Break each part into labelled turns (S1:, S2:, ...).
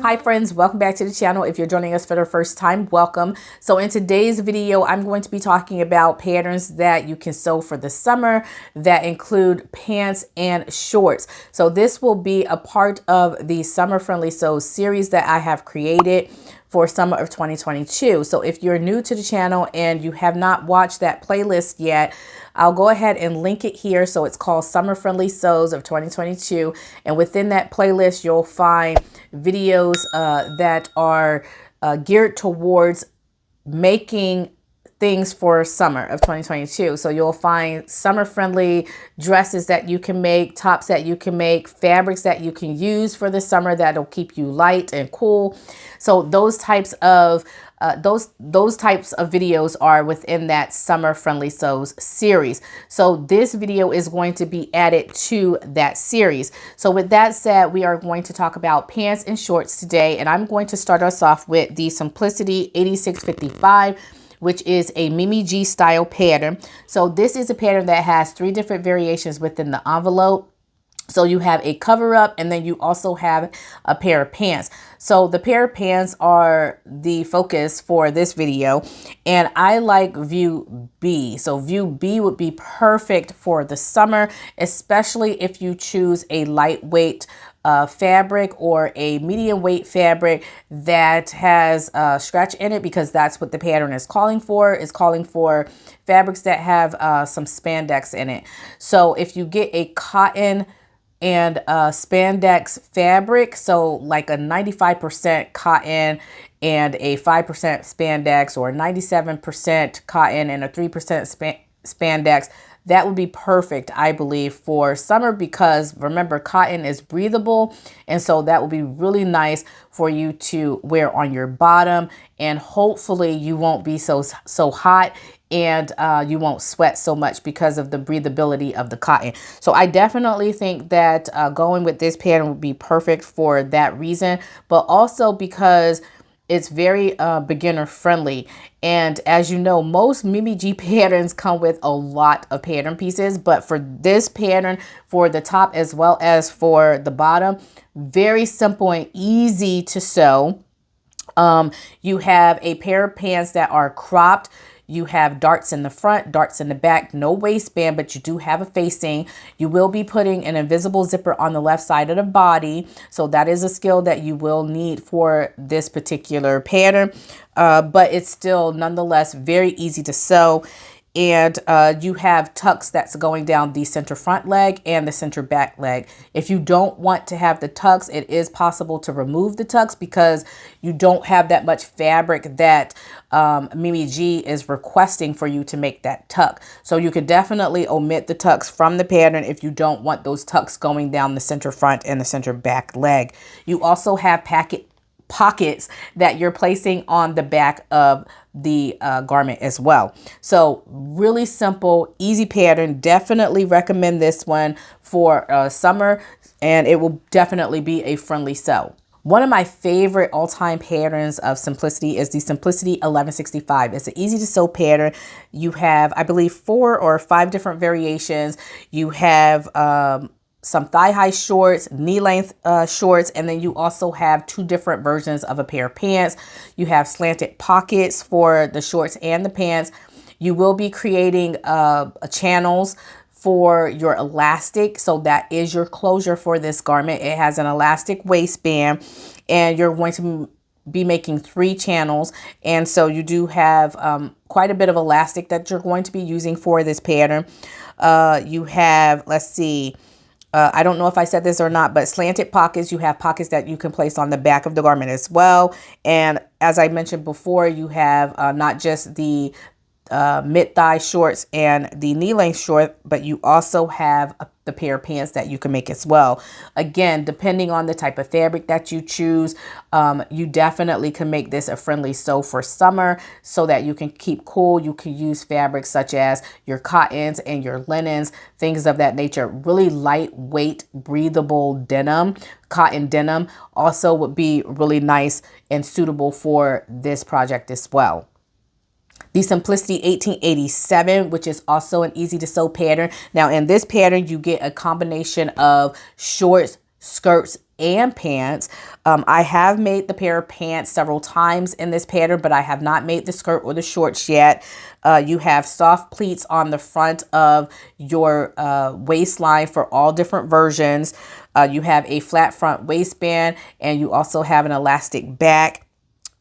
S1: Hi friends, welcome back to the channel. If you're joining us for the first time, welcome. So in today's video, I'm going to be talking about patterns that you can sew for the summer that include pants and shorts. So this will be a part of the Summer Friendly Sews series that I have created for summer of 2022. So if you're new to the channel and you have not watched that playlist yet, I'll go ahead and link it here. So it's called Summer Friendly Sews of 2022. And within that playlist, you'll find videos that are geared towards making things for summer of 2022. So you'll find summer friendly dresses that you can make, tops that you can make, fabrics that you can use for the summer that'll keep you light and cool. So those types of videos are within that Summer Friendly Sews series. So this video is going to be added to that series. So with that said, we are going to talk about pants and shorts today, and I'm going to start us off with the Simplicity 8655, which is a Mimi G style pattern. So this is a pattern that has 3 different variations within the envelope. So you have a cover up, and then you also have a pair of pants. So the pair of pants are the focus for this video, and I like view B. So view B would be perfect for the summer, especially if you choose a lightweight fabric or a medium weight fabric that has stretch in it, because that's what the pattern is calling for. It's calling for fabrics that have some spandex in it. So if you get a cotton and spandex fabric, so like a 95% cotton and a 5% spandex, or 97% cotton and a 3% spandex, that would be perfect, I believe, for summer, because remember, cotton is breathable, and so that would be really nice for you to wear on your bottom, and hopefully you won't be so hot, and you won't sweat so much because of the breathability of the cotton. So I definitely think that going with this pattern would be perfect for that reason, but also because it's very beginner friendly. And as you know, most Mimi G patterns come with a lot of pattern pieces, but for this pattern, for the top as well as for the bottom, very simple and easy to sew. You have a pair of pants that are cropped. You have darts in the front, darts in the back, no waistband, but you do have a facing. You will be putting an invisible zipper on the left side of the body. So that is a skill that you will need for this particular pattern, but it's still nonetheless very easy to sew. And you have tucks that's going down the center front leg and the center back leg. If you don't want to have the tucks, it is possible to remove the tucks because you don't have that much fabric that Mimi G is requesting for you to make that tuck. So you could definitely omit the tucks from the pattern if you don't want those tucks going down the center front and the center back leg. You also have pockets that you're placing on the back of the garment as well. So really simple, easy pattern. Definitely recommend this one for summer, and it will definitely be a friendly sew. One of my favorite all-time patterns of Simplicity is the Simplicity 1165. It's an easy to sew pattern. You have, I believe, 4 or 5 different variations. You have some thigh-high shorts, knee-length shorts, and then you also have 2 different versions of a pair of pants. You have slanted pockets for the shorts and the pants. You will be creating channels for your elastic, so that is your closure for this garment. It has an elastic waistband, and you're going to be making 3 channels, and so you do have quite a bit of elastic that you're going to be using for this pattern. You have, let's see, I don't know if I said this or not, but slanted pockets. You have pockets that you can place on the back of the garment as well. And as I mentioned before, you have not just the mid-thigh shorts and the knee-length short, but you also have the pair of pants that you can make as well. Again, depending on the type of fabric that you choose, you definitely can make this a friendly sew for summer so that you can keep cool. You can use fabrics such as your cottons and your linens, things of that nature. Really lightweight, breathable denim, cotton denim also would be really nice and suitable for this project as well. The Simplicity 1887, which is also an easy to sew pattern. Now in this pattern, you get a combination of shorts, skirts, and pants. I have made the pair of pants several times in this pattern, but I have not made the skirt or the shorts yet. You have soft pleats on the front of your waistline for all different versions. You have a flat front waistband, and you also have an elastic back.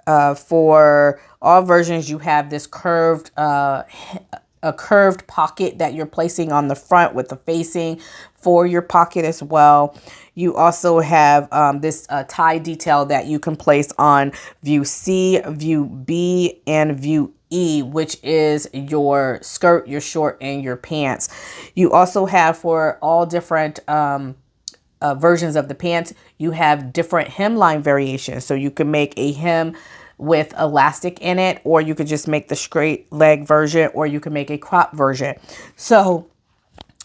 S1: For all versions, you have this curved a curved pocket that you're placing on the front with the facing for your pocket as well. You also have this tie detail that you can place on view C, view B, and view E, which is your skirt, your short, and your pants. You also have, for all different versions of the pants, you have different hemline variations. So you can make a hem with elastic in it, or you could just make the straight leg version, or you can make a crop version. So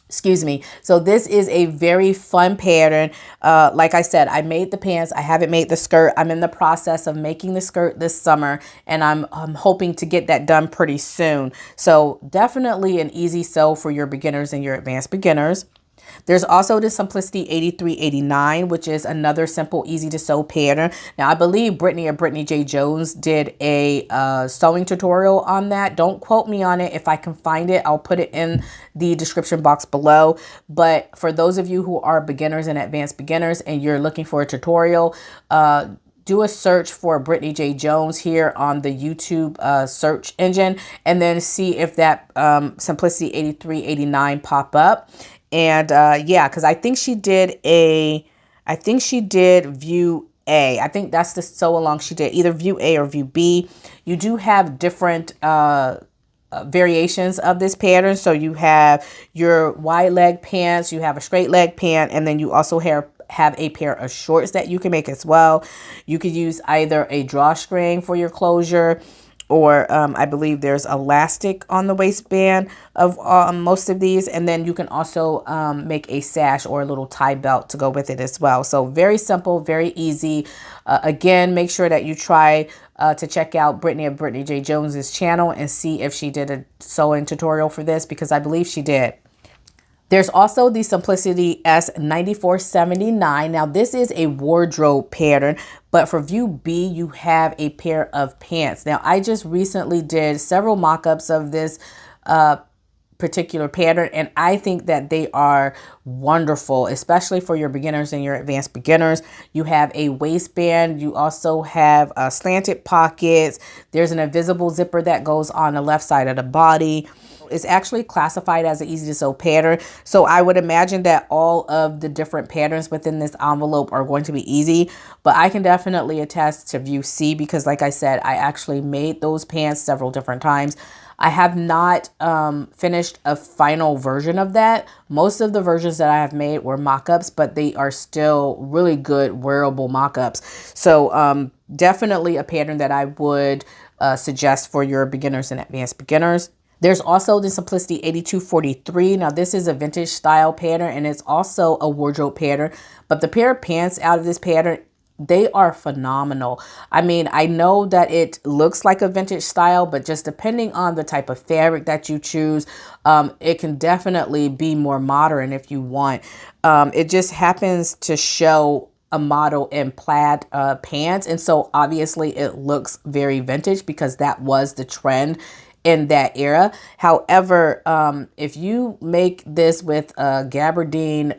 S1: excuse me. So this is a very fun pattern. Like I said, I made the pants. I haven't made the skirt. I'm in the process of making the skirt this summer, and I'm hoping to get that done pretty soon. So definitely an easy sew for your beginners and your advanced beginners. There's also the Simplicity 8389, which is another simple, easy to sew pattern. Now, I believe Britney or Britney J. Jones did a sewing tutorial on that. Don't quote me on it. If I can find it, I'll put it in the description box below. But for those of you who are beginners and advanced beginners and you're looking for a tutorial, do a search for Britney J. Jones here on the YouTube search engine, and then see if that Simplicity 8389 pop up. And yeah, because I think she did view A. I think that's the sew along she did, either view A or view B. You do have different variations of this pattern. So you have your wide leg pants, you have a straight leg pant, and then you also have a pair of shorts that you can make as well. You could use either a drawstring for your closure, or I believe there's elastic on the waistband of most of these. And then you can also make a sash or a little tie belt to go with it as well. So very simple, very easy. Again, make sure that you try to check out Britney of Britney J. Jones's channel and see if she did a sewing tutorial for this, because I believe she did. There's also the Simplicity S9479. Now, this is a wardrobe pattern, but for view B, you have a pair of pants. Now, I just recently did several mock-ups of this particular pattern, and I think that they are wonderful, especially for your beginners and your advanced beginners. You have a waistband. You also have slanted pockets. There's an invisible zipper that goes on the left side of the body. It's actually classified as an easy to sew pattern. So I would imagine that all of the different patterns within this envelope are going to be easy, but I can definitely attest to view C, because like I said, I actually made those pants several different times. I have not finished a final version of that. Most of the versions that I have made were mock-ups, but they are still really good wearable mock-ups. So definitely a pattern that I would suggest for your beginners and advanced beginners. There's also the Simplicity 8243. Now, this is a vintage style pattern, and it's also a wardrobe pattern. But the pair of pants out of this pattern, they are phenomenal. I mean, I know that it looks like a vintage style, but just depending on the type of fabric that you choose, it can definitely be more modern if you want. It just happens to show a model in plaid pants, and so obviously it looks very vintage because that was the trend in that era. However, if you make this with a gabardine,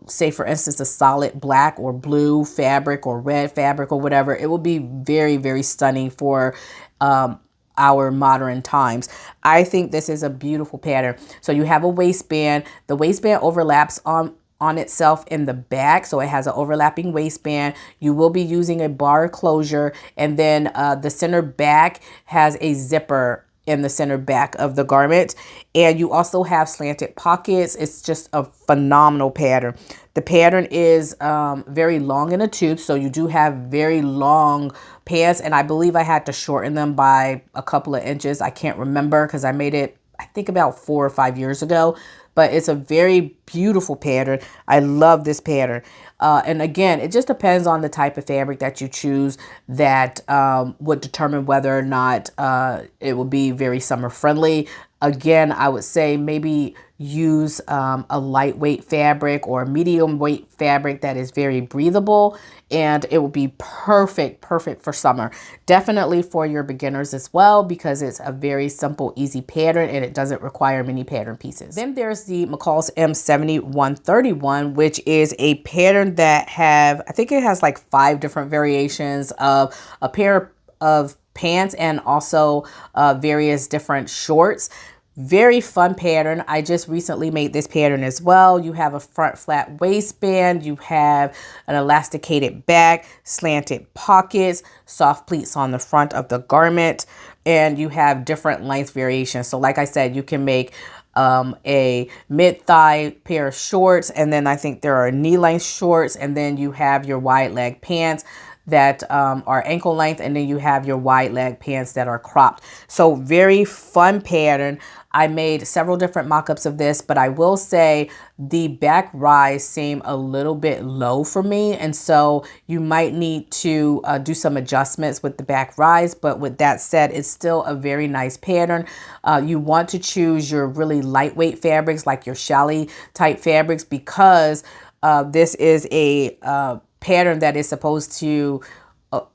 S1: say for instance, a solid black or blue fabric or red fabric or whatever, it will be very, very stunning for our modern times. I think this is a beautiful pattern. So you have a waistband. The waistband overlaps on itself in the back, so it has an overlapping waistband. You will be using a bar closure, and then the center back has a zipper in the center back of the garment, and you also have slanted pockets. It's just a phenomenal pattern. The pattern is very long in the tooth, so you do have very long pants, and I believe I had to shorten them by a couple of inches. I can't remember because I made it, I think, about 4 or 5 years ago, but it's a very beautiful pattern. I love this pattern. And again, it just depends on the type of fabric that you choose that would determine whether or not it will be very summer friendly. Again, I would say maybe use a lightweight fabric or medium weight fabric that is very breathable, and it will be perfect for summer. Definitely for your beginners as well, because it's a very simple, easy pattern and it doesn't require many pattern pieces. Then there's the McCall's M7131, which is a pattern that I think it has like 5 different variations of a pair of pants and also various different shorts. Very fun pattern. I just recently made this pattern as well. You have a front flat waistband, you have an elasticated back, slanted pockets, soft pleats on the front of the garment, and you have different length variations. So like I said, you can make a mid-thigh pair of shorts, and then I think there are knee-length shorts, and then you have your wide leg pants that are ankle length, and then you have your wide leg pants that are cropped. So very fun pattern. I made several different mock-ups of this, but I will say the back rise seemed a little bit low for me, and so you might need to do some adjustments with the back rise. But with that said, it's still a very nice pattern. You want to choose your really lightweight fabrics, like your challis type fabrics, because this is a pattern that is supposed to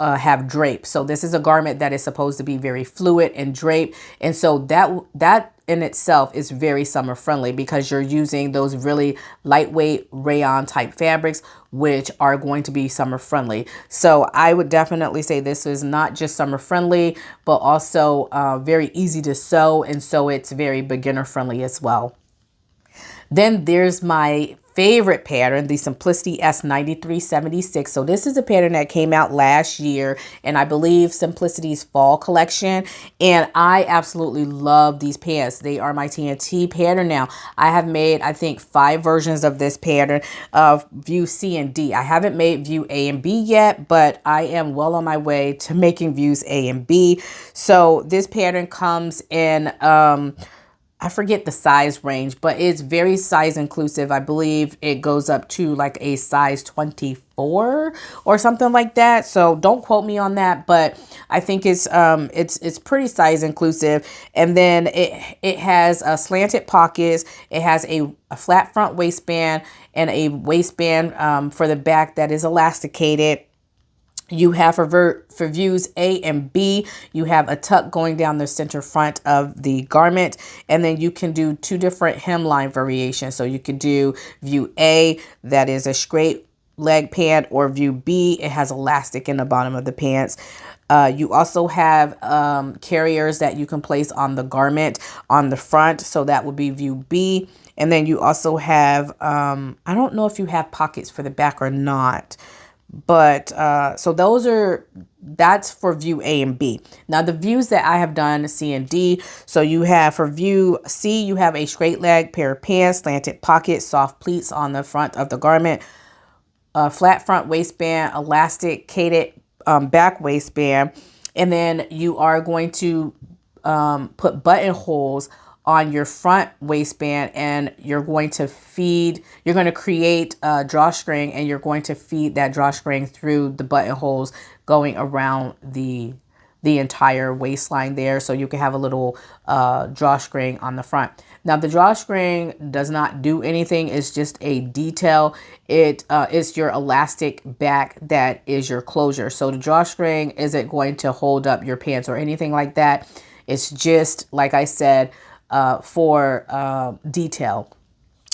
S1: have drape. So this is a garment that is supposed to be very fluid and drape, and so that in itself is very summer friendly, because you're using those really lightweight rayon type fabrics, which are going to be summer friendly. So I would definitely say this is not just summer friendly, but also very easy to sew, and so it's very beginner friendly as well. Then there's my favorite pattern, the Simplicity S9376. So this is a pattern that came out last year, and I believe Simplicity's fall collection, and I absolutely love these pants. They are my TNT pattern now. I have made, I think, 5 versions of this pattern of view C and D. I haven't made view A and B yet, but I am well on my way to making views A and B. So this pattern comes in I forget the size range, but it's very size inclusive. I believe it goes up to like a size 24 or something like that. So don't quote me on that, but I think it's pretty size inclusive. And then it has slanted pockets. It has a flat front waistband and a waistband for the back that is elasticated. You have for views A and B, you have a tuck going down the center front of the garment, and then you can do 2 different hemline variations. So you could do view A, that is a straight leg pant, or view B, it has elastic in the bottom of the pants. You also have carriers that you can place on the garment on the front, so that would be view B. And then you also have, I don't know if you have pockets for the back or not, but so that's for view A and B. Now the views that I have done C and D, so you have for view C, you have a straight leg pair of pants, slanted pockets, soft pleats on the front of the garment, a flat front waistband, elasticated back waistband, and then you are going to put buttonholes on your front waistband, and you're going to create a drawstring, and you're going to feed that drawstring through the buttonholes going around the entire waistline there, so you can have a little drawstring on the front. Now the drawstring does not do anything, it's just a detail. It's your elastic back that is your closure. So the drawstring isn't going to hold up your pants or anything like that. It's just, like I said, for detail.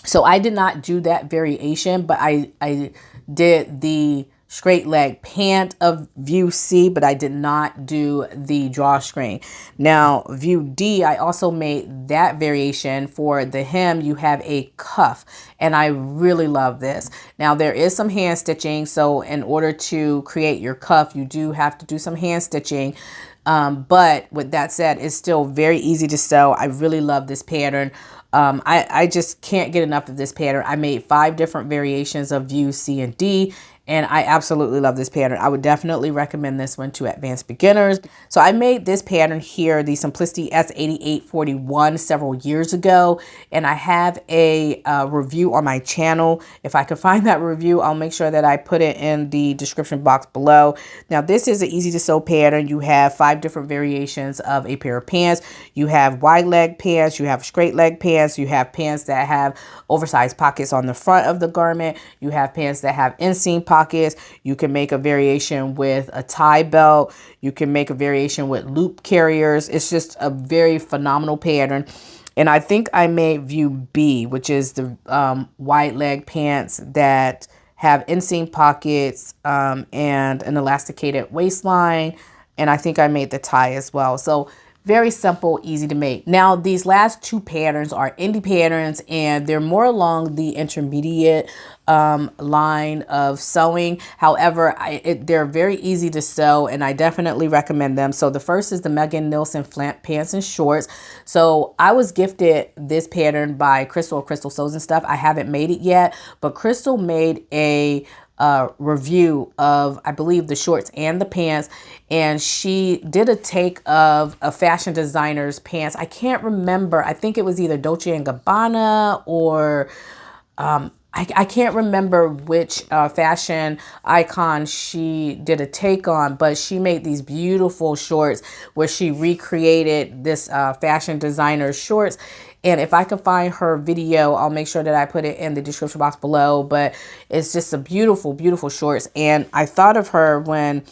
S1: So I did not do that variation, but I did the straight leg pant of view C, but I did not do the drawstring. Now view D, I also made that variation. For the hem, you have a cuff, and I really love this. Now there is some hand stitching, so in order to create your cuff, you do have to do some hand stitching. But with that said, it's still very easy to sew. I really love this pattern. I just can't get enough of this pattern. I made 5 different variations of view C and D, And I absolutely love this pattern. I would definitely recommend this one to advanced beginners. So I made this pattern here, the Simplicity S8841, several years ago. And I have a review on my channel. If I could find that review, I'll make sure that I put it in the description box below. Now, this is an easy to sew pattern. You have 5 different variations of a pair of pants. You have wide leg pants, you have straight leg pants, you have pants that have oversized pockets on the front of the garment, you have pants that have inseam pockets. You can make a variation with a tie belt. You can make a variation with loop carriers. It's just a very phenomenal pattern. And I think I made view B, which is the wide leg pants that have inseam pockets and an elasticated waistline. And I think I made the tie as well. So very simple, easy to make. Now, these last 2 patterns are indie patterns, and they're more along the intermediate line of sewing. However, they're very easy to sew, and I definitely recommend them. So the first is the Nielsen Flint pants and shorts. So I was gifted this pattern by Crystal Sews and Stuff. I haven't made it yet, but Crystal made a review of, I believe, the shorts and the pants, and she did a take of a fashion designer's pants. I can't remember. I think it was either Dolce & Gabbana or I can't remember which fashion icon she did a take on, but she made these beautiful shorts where she recreated this fashion designer's shorts. And if I can find her video, I'll make sure that I put it in the description box below. But it's just a beautiful, beautiful shorts. And I thought of her when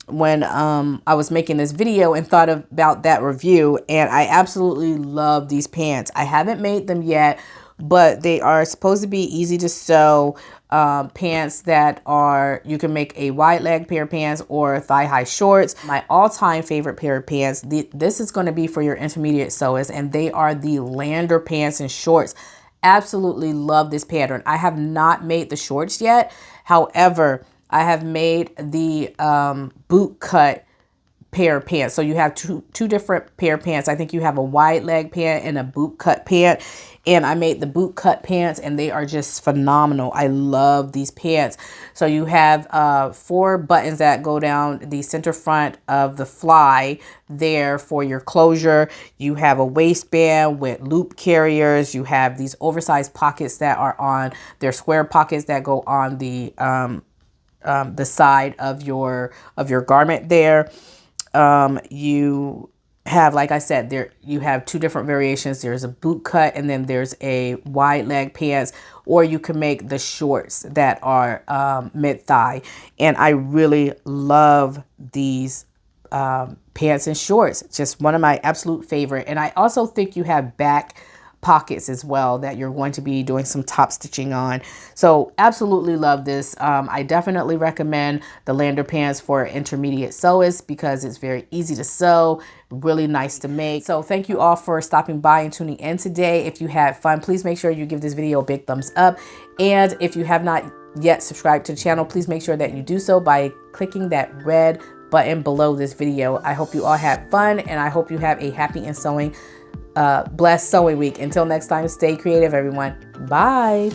S1: I was making this video and thought about that review. And I absolutely love these pants. I haven't made them yet, but they are supposed to be easy to sew pants that are, you can make a wide leg pair of pants or thigh high shorts. My all-time favorite pair of pants, this is going to be for your intermediate sewers, and they are the Lander pants and shorts. Absolutely love this pattern. I have not made the shorts yet. However, I have made the boot cut pair of pants. So you have two different pair of pants. I think you have a wide leg pant and a boot cut pant. And I made the boot cut pants, and they are just phenomenal. I love these pants. So you have 4 buttons that go down the center front of the fly there for your closure. You have a waistband with loop carriers. You have these oversized pockets that are on, they're square pockets that go on the side of your garment there. You have, like I said, there you have 2 different variations. There's a boot cut, and then there's a wide leg pants, or you can make the shorts that are mid thigh. And I really love these pants and shorts. Just one of my absolute favorite. And I also think you have back pockets as well that you're going to be doing some top stitching on. So absolutely love this. I definitely recommend the Lander pants for intermediate sewers because it's very easy to sew, really nice to make. So thank you all for stopping by and tuning in today. If you had fun, please make sure you give this video a big thumbs up. And if you have not yet subscribed to the channel, please make sure that you do so by clicking that red button below this video. I hope you all had fun, and I hope you have a happy and blessed sewing week. Until next time, stay creative, everyone. Bye.